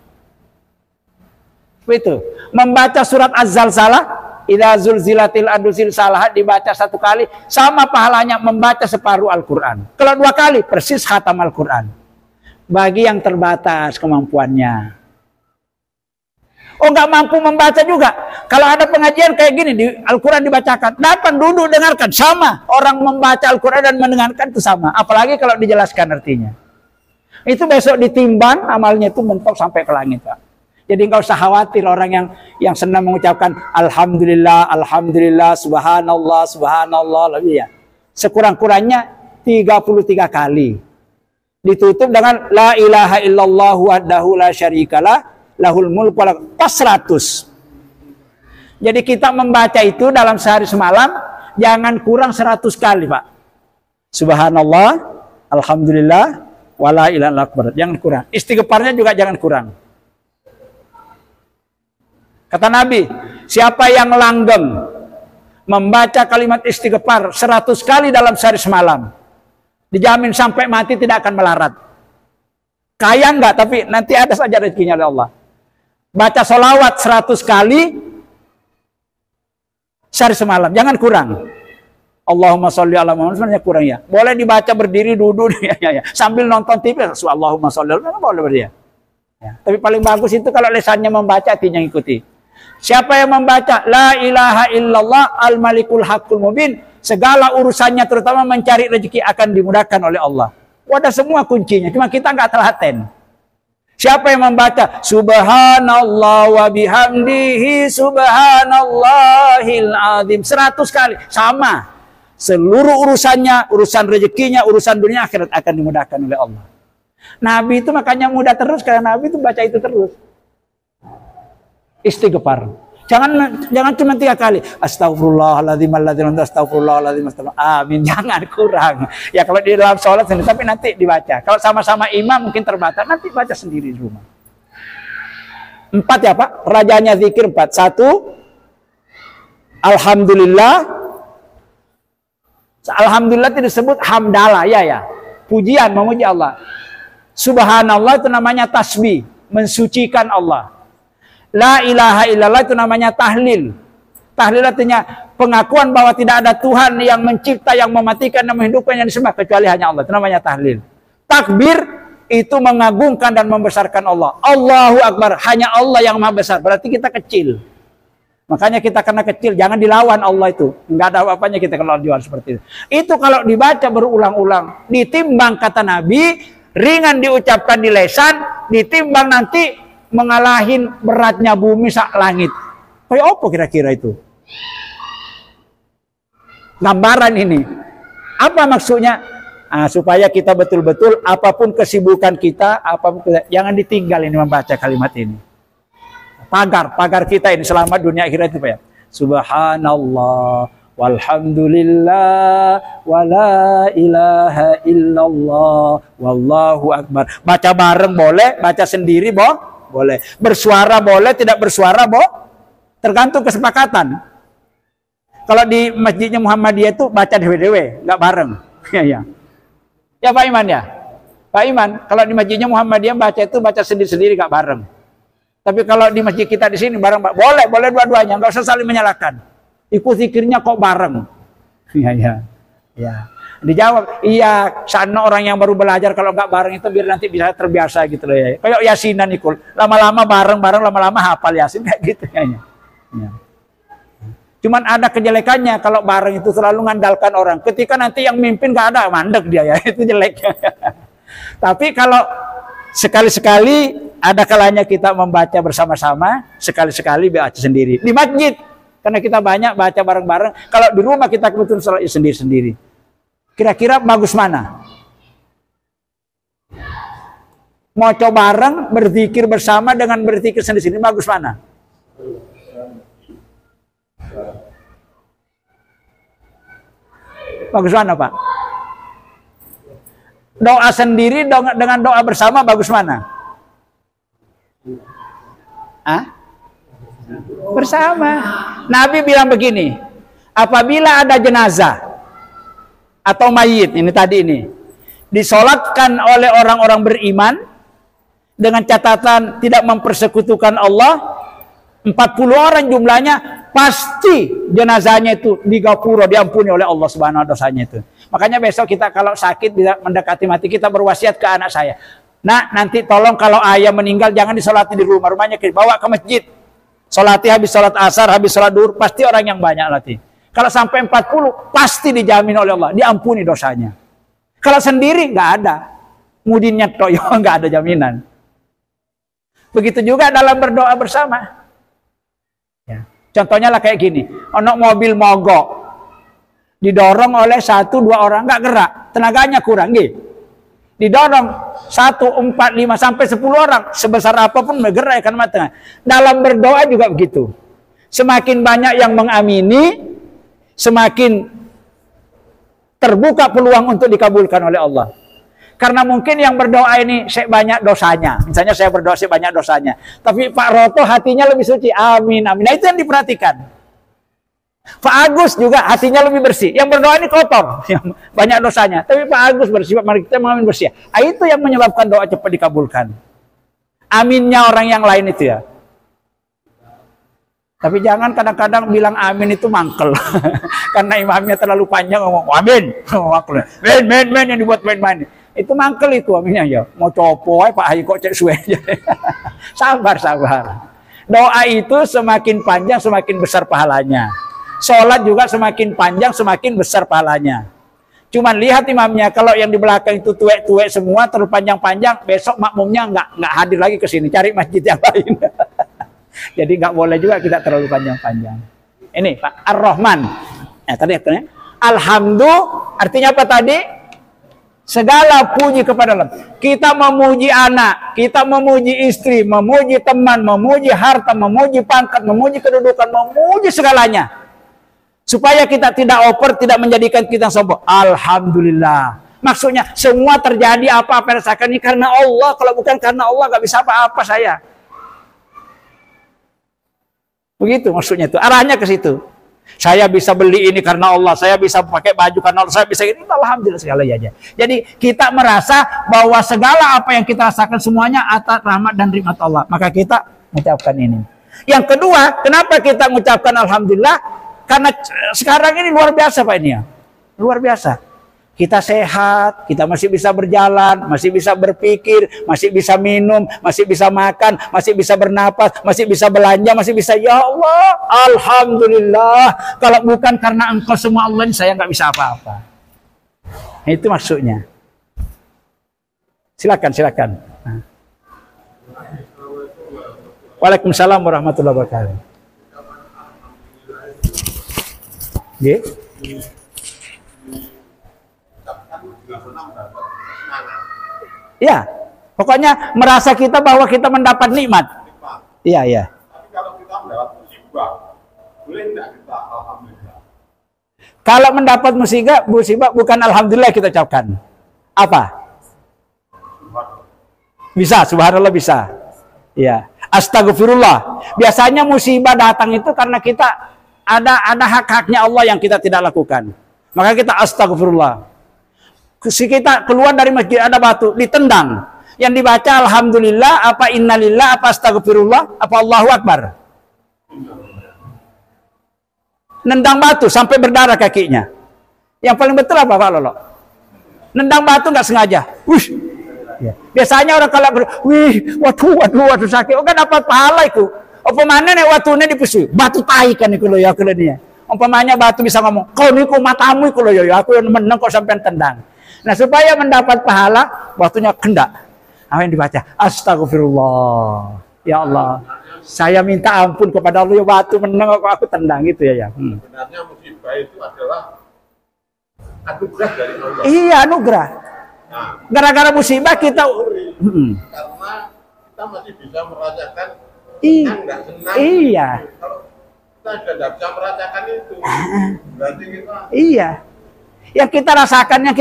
Itu. Membaca surat Az-Zalzalah, idza zulzilatil ardu zilzalaha, dibaca 1 kali, sama pahalanya membaca separuh Al-Quran. Kalau 2 kali, persis khatam Al-Quran. Bagi yang terbatas kemampuannya. Oh, nggak mampu membaca juga. Kalau ada pengajian kayak gini, di Al-Quran dibacakan, datang duduk dengarkan, sama. Orang membaca Al-Quran dan mendengarkan itu sama. Apalagi kalau dijelaskan artinya. Itu besok ditimbang, amalnya itu mentok sampai ke langit, Pak. Jadi nggak usah khawatir orang yang senang mengucapkan alhamdulillah, alhamdulillah, subhanallah, subhanallah, lebih ya. Sekurang-kurangnya 33 kali. Ditutup dengan la ilaha illallah wahdahu la syarikalah lahul mulku pas 100. Jadi kita membaca itu dalam sehari semalam jangan kurang 100 kali, Pak. Subhanallah, alhamdulillah, wala ilaha illallah, jangan kurang. Istighfarnya juga jangan kurang. Kata Nabi, siapa yang langgeng membaca kalimat istighfar 100 kali dalam sehari semalam, dijamin sampai mati tidak akan melarat. Kaya enggak, tapi nanti ada saja rezekinya oleh Allah. Baca sholawat 100 kali sehari semalam, jangan kurang. Allahumma sholli ala Muhammad, sebenarnya kurang ya. Boleh dibaca berdiri, duduk, ya. Sambil nonton TV, Allahumma sholli ala Muhammad, boleh berdiri. Ya. Tapi paling bagus itu kalau lesannya membaca, hatinya ikuti. Siapa yang membaca la ilaha illallah al-malikul haqqul mubin, segala urusannya terutama mencari rezeki akan dimudahkan oleh Allah. Ada semua kuncinya, cuma kita nggak telaten. Siapa yang membaca subhanallah wa bihamdihi subhanallahil azim 100 kali, sama. Seluruh urusannya, urusan rezekinya, urusan dunia akhirat akan dimudahkan oleh Allah. Nabi itu makanya mudah terus karena Nabi itu baca itu terus. Istighfar. Jangan cuma 3 kali. Astagfirullahaladzim, astagfirullahaladzim, amin. Jangan kurang. Ya kalau di dalam sholat sendiri, tapi nanti dibaca. Kalau sama-sama imam mungkin terbatas, nanti baca sendiri di rumah. 4 ya Pak, rajanya zikir 4. 1, alhamdulillah. Alhamdulillah itu disebut hamdalah, ya. Pujian, memuji Allah. Subhanallah itu namanya tasbih, mensucikan Allah. La ilaha illallah itu namanya tahlil. Tahlil artinya pengakuan bahwa tidak ada Tuhan yang mencipta, yang mematikan, yang menghidupkan, yang disembah kecuali hanya Allah. Itu namanya tahlil. Takbir itu mengagungkan dan membesarkan Allah. Allahu Akbar, hanya Allah yang maha besar. Berarti kita kecil. Makanya kita karena kecil, jangan dilawan Allah itu. Enggak ada apa-apanya kita kalau jual seperti itu. Itu kalau dibaca berulang-ulang, ditimbang kata Nabi, ringan diucapkan di lesan, ditimbang nanti mengalahin beratnya bumi sak langit. Kayak apa kira-kira itu? Gambaran ini. Apa maksudnya? Supaya kita betul-betul apapun kesibukan kita, jangan ditinggal ini membaca kalimat ini. Pagar kita ini selamat dunia akhirat itu Pak ya. Subhanallah walhamdulillah wala ilaha illallah wallahu akbar. Baca bareng boleh, baca sendiri boleh. Bersuara boleh, tidak bersuara tergantung kesepakatan. Kalau di masjidnya Muhammadiyah itu baca dewe-dewe, nggak bareng. Ya. Ya Pak Iman ya. Pak Iman, kalau di masjidnya Muhammadiyah baca sendiri-sendiri nggak bareng. Tapi kalau di masjid kita di sini bareng, boleh dua-duanya, nggak usah saling menyalahkan. Ikut zikirnya kok bareng. Ya. Dijawab, iya, sana orang yang baru belajar kalau nggak bareng itu biar nanti bisa terbiasa gitu loh ya. Kayak yasinan ikut, lama-lama bareng, lama-lama hafal yasin kayak gitu kayaknya. Ya. Cuman ada kejelekannya kalau bareng itu selalu ngandalkan orang. Ketika nanti yang mimpin nggak ada, mandek dia ya, itu jeleknya. Tapi kalau sekali-sekali ada kalanya kita membaca bersama-sama, sekali-sekali baca sendiri. Di masjid, karena kita banyak baca bareng-bareng. Kalau di rumah kita kebetulan salat sendiri-sendiri. Kira-kira bagus mana? Mau coba bareng, berzikir bersama dengan berzikir sendiri-sendiri, bagus mana? Bagus mana Pak? Doa sendiri dengan doa bersama bagus mana? Bersama. Nabi bilang begini, apabila ada jenazah atau mayit ini tadi ini disolatkan oleh orang-orang beriman dengan catatan tidak mempersekutukan Allah, 40 orang jumlahnya, pasti jenazahnya itu digapura, diampuni oleh Allah Subhanahu wa taala dosanya itu. Makanya besok kita kalau sakit tidak mendekati mati, kita berwasiat ke anak saya. Nah, nanti tolong kalau ayah meninggal jangan disolati di rumahnya, bawa ke masjid. Solati habis sholat asar, habis sholat duhur, pasti orang yang banyak latih. Kalau sampai 40, pasti dijamin oleh Allah, diampuni dosanya. Kalau sendiri nggak ada, mudinnya toyo nggak ada jaminan. Begitu juga dalam berdoa bersama. Ya. Contohnya lah kayak gini, ono mobil mogok, didorong oleh 1-2 orang nggak gerak, tenaganya kurang, gitu. Didorong 1, 4, 5 sampai 10 orang, sebesar apapun bergerak kan mata. Dalam berdoa juga begitu. Semakin banyak yang mengamini, semakin terbuka peluang untuk dikabulkan oleh Allah. Karena mungkin yang berdoa ini banyak dosanya. Misalnya saya berdoa banyak dosanya. Tapi Pak Roto hatinya lebih suci. Amin, amin. Nah itu yang diperhatikan. Pak Agus juga hatinya lebih bersih. Yang berdoa ini kotor. Banyak dosanya. Tapi Pak Agus bersih. Mari kita mengamin bersih. Nah, itu yang menyebabkan doa cepat dikabulkan. Aminnya orang yang lain itu ya. Tapi jangan kadang-kadang bilang amin itu mangkel. Karena imamnya terlalu panjang ngomong amin. Men yang dibuat main-main. Itu mangkel itu aminnya ya. Mau copo Pak Haji kok cek suwe. Sabar. Doa itu semakin panjang semakin besar pahalanya. Sholat juga semakin panjang semakin besar pahalanya. Cuman lihat imamnya, kalau yang di belakang itu tuwek-tuwek semua terlalu panjang-panjang, besok makmumnya nggak hadir lagi ke sini, cari masjid yang lain. Jadi nggak boleh juga kita terlalu panjang-panjang. Ini Pak Ar-Rahman. Tadi artinya Alhamdulillah, artinya apa tadi? Segala puji kepada Allah. Kita memuji anak, kita memuji istri, memuji teman, memuji harta, memuji pangkat, memuji kedudukan, memuji segalanya. Supaya kita tidak over, tidak menjadikan kita sombong. Alhamdulillah. Maksudnya semua terjadi apa-apa rasakan ini karena Allah. Kalau bukan karena Allah nggak bisa apa-apa saya. Begitu maksudnya itu. Arahnya ke situ. Saya bisa beli ini karena Allah. Saya bisa pakai baju karena Allah. Saya bisa ini. Alhamdulillah segalanya aja. Jadi kita merasa bahwa segala apa yang kita rasakan semuanya atas rahmat dan nikmat Allah. Maka kita mengucapkan ini. Yang kedua, kenapa kita mengucapkan Alhamdulillah? Karena sekarang ini luar biasa Pak ini ya. Luar biasa. Kita sehat, kita masih bisa berjalan, masih bisa berpikir, masih bisa minum, masih bisa makan, masih bisa bernapas, masih bisa belanja, masih bisa. Ya Allah, Alhamdulillah. Kalau bukan karena Engkau semua Allah, saya nggak bisa apa-apa. Itu maksudnya. Silakan, silakan. Nah. Waalaikumsalam warahmatullahi wabarakatuh. Nggih. Ya, pokoknya merasa kita bahwa kita mendapat nikmat. Iya, iya. Tapi kalau kita mendapat musibah, boleh tidak kita alhamdulillah? Kalau mendapat musibah bukan alhamdulillah kita ucapkan. Apa? Bisa, subhanallah bisa. Ya, astagfirullah. Biasanya musibah datang itu karena kita ada hak-haknya Allah yang kita tidak lakukan. Maka kita astagfirullah. Kita keluar dari masjid ada batu, ditendang. Yang dibaca alhamdulillah, apa innalillah, apa astagfirullah, apa Allahu akbar. Nendang batu sampai berdarah kakinya. Yang paling betul apa Pak Lolo? Nendang batu nggak sengaja. Wih. Ya. Biasanya orang kalau wih, waduh sakit. Oh kan dapat pahala itu. Umpamanya nih watunya dipusui, batu tai kan iku lho ya kelenya. Umpamanya batu bisa ngomong, "Kau niku matamu iku lho ya, aku yang menang kok sampean tendang." Nah, supaya mendapat pahala, batunya kendak. Apa yang dibaca? Astagfirullah. Ya Allah, saya minta ampun kepada Allah, ya batu menang kok aku tendang gitu ya. Sebenarnya musibah itu adalah anugerah dari Allah. Iya, anugerah. Nah, Gara-gara musibah kita karena kita masih bisa merasakan senang nggak senang. Iya. Kalau kita sudah tidak bisa merasakan itu, berarti kita Iya. Yang kita rasakannya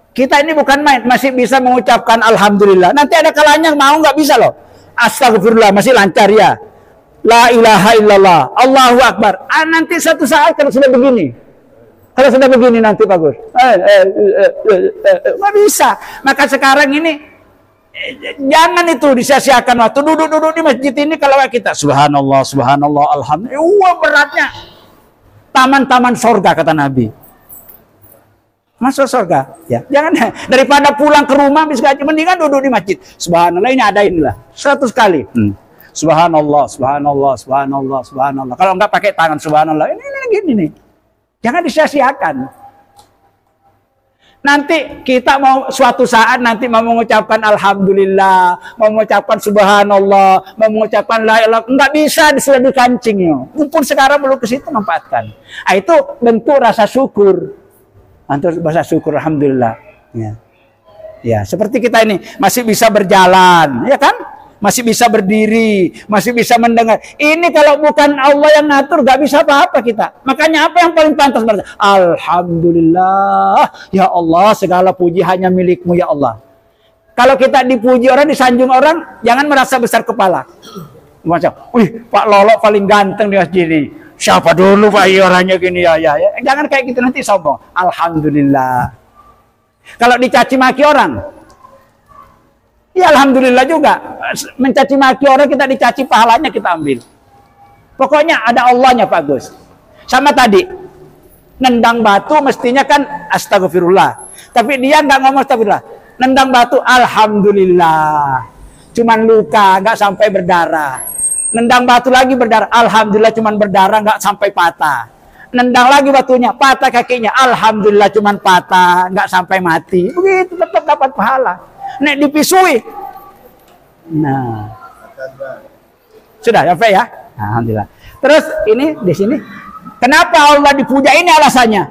kita ini bukan main, masih bisa mengucapkan alhamdulillah. Nanti ada kalanya mau nggak bisa loh. Astagfirullah masih lancar ya. La ilaha illallah, Allahu akbar. Nanti satu saat kalau sudah begini. Kalau sudah begini nanti bagus. Nggak bisa. Maka sekarang ini jangan itu disia-siakan waktu duduk-duduk di masjid ini kalau kita subhanallah, subhanallah, alhamdulillah. Wah beratnya. Taman-taman sorga kata Nabi. Masuk surga, ya. Jangan daripada pulang ke rumah bisa mendingan duduk di masjid. Subhanallah ini ada inilah 100 kali. Subhanallah, subhanallah, subhanallah, subhanallah. Kalau enggak pakai tangan subhanallah. Ini gini nih. Jangan disia-siakan. Nanti kita mau suatu saat nanti mau mengucapkan alhamdulillah, mau mengucapkan subhanallah, mau mengucapkan la ilaha, enggak bisa sudah dikancingnya. Mumpun sekarang belum ke situ manfaatkan. Itu bentuk rasa syukur. Antum bahasa syukur alhamdulillah. Ya. Ya, seperti kita ini masih bisa berjalan, ya kan? Masih bisa berdiri, masih bisa mendengar. Ini kalau bukan Allah yang ngatur gak bisa apa-apa kita. Makanya apa yang paling pantas berarti? Alhamdulillah, ya Allah, segala puji hanya milikmu ya Allah. Kalau kita dipuji orang, disanjung orang, jangan merasa besar kepala. Macam, wih, Pak Lolo paling ganteng di masjid ini. Siapa dulu Pak orangnya gini ya. Jangan kayak gitu nanti sombong. Alhamdulillah. Kalau dicaci maki orang, ya alhamdulillah juga. Mencaci maki orang kita dicaci pahalanya kita ambil. Pokoknya ada Allahnya Pak Gus. Sama tadi, nendang batu mestinya kan astagfirullah. Tapi dia nggak ngomong astagfirullah. Nendang batu alhamdulillah. Cuman luka, nggak sampai berdarah. Nendang batu lagi berdarah, alhamdulillah cuman berdarah nggak sampai patah. Nendang lagi batunya, patah kakinya, alhamdulillah cuman patah, nggak sampai mati. Begitu tetap dapat pahala. Nek dipisui. Nah. Sudah sampai ya? Alhamdulillah. Terus ini di sini kenapa Allah dipuja ini alasannya?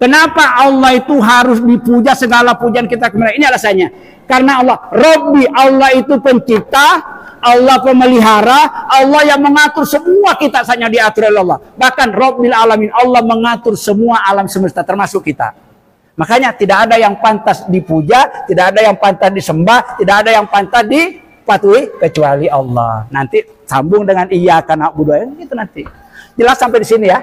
Kenapa Allah itu harus dipuja segala pujian kita kepada ini alasannya? Karena Allah, Rabbi, Allah itu pencipta, Allah pemelihara, Allah yang mengatur semua kita hanya diatur oleh Allah. Bahkan Rabbil Alamin, Allah mengatur semua alam semesta termasuk kita. Makanya tidak ada yang pantas dipuja, tidak ada yang pantas disembah, tidak ada yang pantas dipatuhi kecuali Allah. Nanti sambung dengan iyyaka na'budu itu nanti. Jelas sampai di sini ya.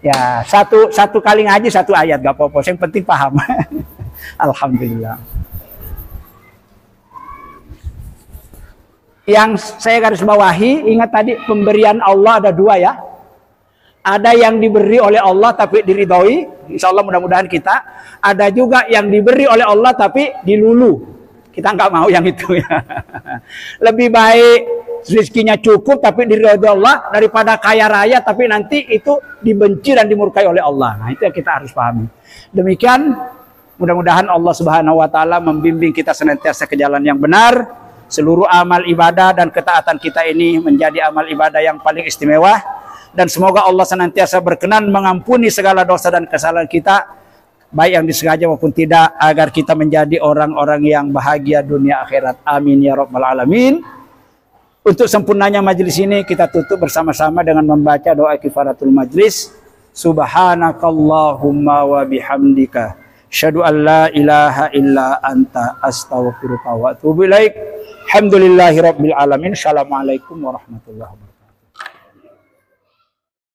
Ya, satu kali ngaji satu ayat gak apa-apa, yang penting paham. Alhamdulillah. Yang saya garis bawahi, ingat tadi pemberian Allah ada dua ya. Ada yang diberi oleh Allah tapi diridhoi, insya Allah mudah-mudahan kita. Ada juga yang diberi oleh Allah tapi dilulu. Kita nggak mau yang itu ya. Lebih baik rezekinya cukup tapi diridhoi Allah daripada kaya raya tapi nanti itu dibenci dan dimurkai oleh Allah. Nah itu yang kita harus pahami. Demikian Mudah-mudahan Allah Subhanahu wa taala membimbing kita senantiasa ke jalan yang benar. Seluruh amal ibadah dan ketaatan kita ini menjadi amal ibadah yang paling istimewa, dan semoga Allah senantiasa berkenan mengampuni segala dosa dan kesalahan kita, baik yang disengaja maupun tidak, agar kita menjadi orang-orang yang bahagia dunia akhirat. Amin ya rabbal alamin. Untuk sempurnanya majelis ini kita tutup bersama-sama dengan membaca doa kifaratul majlis. Subhanakallahumma wa bihamdika asyhadu an la ilaha illa anta astaghfiruka wa atubu ilaik. Alhamdulillahirabbil alamin. Assalamualaikum warahmatullahi wabarakatuh.